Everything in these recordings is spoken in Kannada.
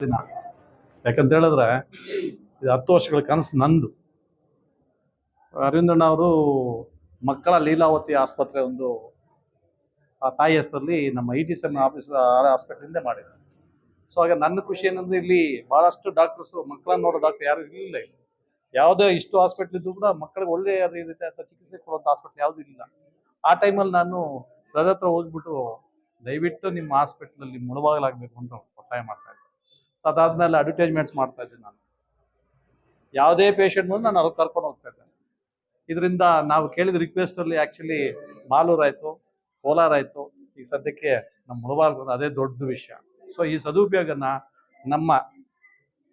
ದಿನ ಯಾಕಂತ ಹೇಳಿದ್ರೆ ಇದು 10 ವರ್ಷಗಳ ಕನಸು ನಂದು. ಅರವಿಂದಣ್ಣ ಅವರು ಮಕ್ಕಳ ಲೀಲಾವತಿ ಆಸ್ಪತ್ರೆ ಒಂದು ಆ ತಾಯಿ ಹೆಸರಲ್ಲಿ ನಮ್ಮ ITCN ಆಫೀಸ್ ಹಾಸ್ಪಿಟಲಿಂದ ಮಾಡಿದ್ರು. ಸೊ ಹಾಗೆ ನನ್ನ ಖುಷಿ ಏನಂದ್ರೆ ಇಲ್ಲಿ ಬಹಳಷ್ಟು ಡಾಕ್ಟರ್ಸ್ ಮಕ್ಕಳನ್ನ ನೋಡೋ ಡಾಕ್ಟರ್ ಯಾರು ಇರಲಿಲ್ಲ. ಇಲ್ಲಿ ಯಾವುದೇ ಇಷ್ಟು ಹಾಸ್ಪಿಟ್ಲ್ ಇದ್ದು ಕೂಡ ಮಕ್ಕಳಿಗೆ ಒಳ್ಳೆ ರೀತಿ ಚಿಕಿತ್ಸೆ ಕೊಡುವಂಥ ಹಾಸ್ಪಿಟ್ಲ್ ಯಾವುದೂ ಇಲ್ಲ. ಆ ಟೈಮಲ್ಲಿ ನಾನು ರಜೆ ಹತ್ರ ಹೋಗ್ಬಿಟ್ಟು ದಯವಿಟ್ಟು ನಿಮ್ಮ ಹಾಸ್ಪಿಟ್ಲಲ್ಲಿ ಮುಳುಬಾಗಿಲಾಗಬೇಕು ಅಂತ ಒತ್ತಾಯ ಮಾಡ್ತಾ ಇದ್ದೆ. ಸೊ ಅದಾದ್ಮೇಲೆ ಅಡ್ವರ್ಟೈಸ್ಮೆಂಟ್ಸ್ ಮಾಡ್ತಾ ಇದ್ದೆ. ನಾನು ಯಾವುದೇ ಪೇಷಂಟ್ ಬಂದು ನಾನು ಅವ್ರಿಗೆ ಕರ್ಕೊಂಡು ಹೋಗ್ತಾ ಇದ್ದೆ. ಇದರಿಂದ ನಾವು ಕೇಳಿದ ರಿಕ್ವೆಸ್ಟ್ ಅಲ್ಲಿ ಆಕ್ಚುಲಿ ಮಾಲೂರು ಆಯ್ತು, ಕೋಲಾರ ಆಯ್ತು, ಈಗ ಸದ್ಯಕ್ಕೆ ನಮ್ಮ ಮುಳಬಾಗಿಲು ಅದೇ ದೊಡ್ಡ ವಿಷಯ. ಸೊ ಈ ಸದುಪಯೋಗನ ನಮ್ಮ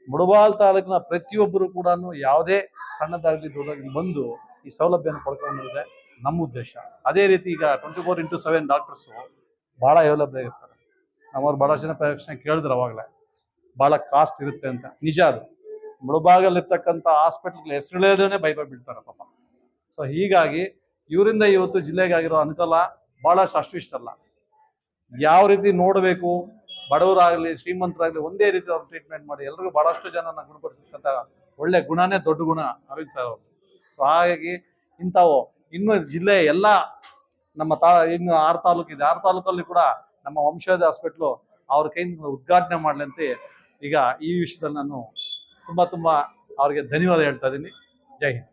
ಮುಳಬಾಲ್ ತಾಲೂಕಿನ ಪ್ರತಿಯೊಬ್ಬರು ಕೂಡ ಯಾವುದೇ ಸಣ್ಣದಾಗಲಿ ದೊಡ್ಡದಾಗಲಿ ಬಂದು ಈ ಸೌಲಭ್ಯನ ಪಡ್ಕೊಂಡಿದೆ ನಮ್ಮ ಉದ್ದೇಶ. ಅದೇ ರೀತಿ ಈಗ 24x7 ಡಾಕ್ಟರ್ಸು ಭಾಳ ಅವೈಲಬಲ್ ಆಗಿರ್ತಾರೆ. ನಮ್ಮವ್ರು ಭಾಳ ಜನ ಪ್ರಶ್ನೆ ಕೇಳಿದ್ರು ಅವಾಗಲೇ ಭಾಳ ಕಾಸ್ಟ್ ಇರುತ್ತೆ ಅಂತ. ನಿಜ ಅದು. ಮುಳಬಾಗಲ್ಲಿರ್ತಕ್ಕಂಥ ಹಾಸ್ಪಿಟ್ಲ್ಗಳ ಹೆಸರುಗಳೇ ಬೀಳ್ತಾರೆ ಪಾಪ. ಸೊ ಹೀಗಾಗಿ ಇವರಿಂದ ಇವತ್ತು ಜಿಲ್ಲೆಗಾಗಿರೋ ಅನುಕೂಲ ಭಾಳಷ್ಟು ಅಷ್ಟಿಷ್ಟಲ್ಲ. ಯಾವ ರೀತಿ ನೋಡಬೇಕು, ಬಡವರಾಗಲಿ ಶ್ರೀಮಂತರಾಗಲಿ ಒಂದೇ ರೀತಿ ಅವ್ರು ಟ್ರೀಟ್ಮೆಂಟ್ ಮಾಡಿ ಎಲ್ರಿಗೂ ಭಾಳಷ್ಟು ಜನನ ಗುಣಪಡಿಸ್ತಕ್ಕಂಥ ಒಳ್ಳೆ ಗುಣನೇ ದೊಡ್ಡ ಗುಣ ಅರವಿಂದ್ ಸರ್ ಅವರು. ಸೊ ಹಾಗಾಗಿ ಇಂಥವು ಇನ್ನು ಜಿಲ್ಲೆ ಎಲ್ಲ ನಮ್ಮ ಇನ್ನು 6 ತಾಲೂಕಿದೆ. 6 ತಾಲೂಕಲ್ಲಿ ಕೂಡ ನಮ್ಮ ವಂಶಜ ಹಾಸ್ಪಿಟ್ಲು ಅವ್ರ ಕೈಯಿಂದ ಉದ್ಘಾಟನೆ ಮಾಡಲಿ ಈಗ ಈ ವಿಷಯದಲ್ಲಿ ನಾನು ತುಂಬ ಅವ್ರಿಗೆ ಧನ್ಯವಾದ ಹೇಳ್ತಾ ಇದ್ದೀನಿ. ಜೈ ಹಿಂದ್.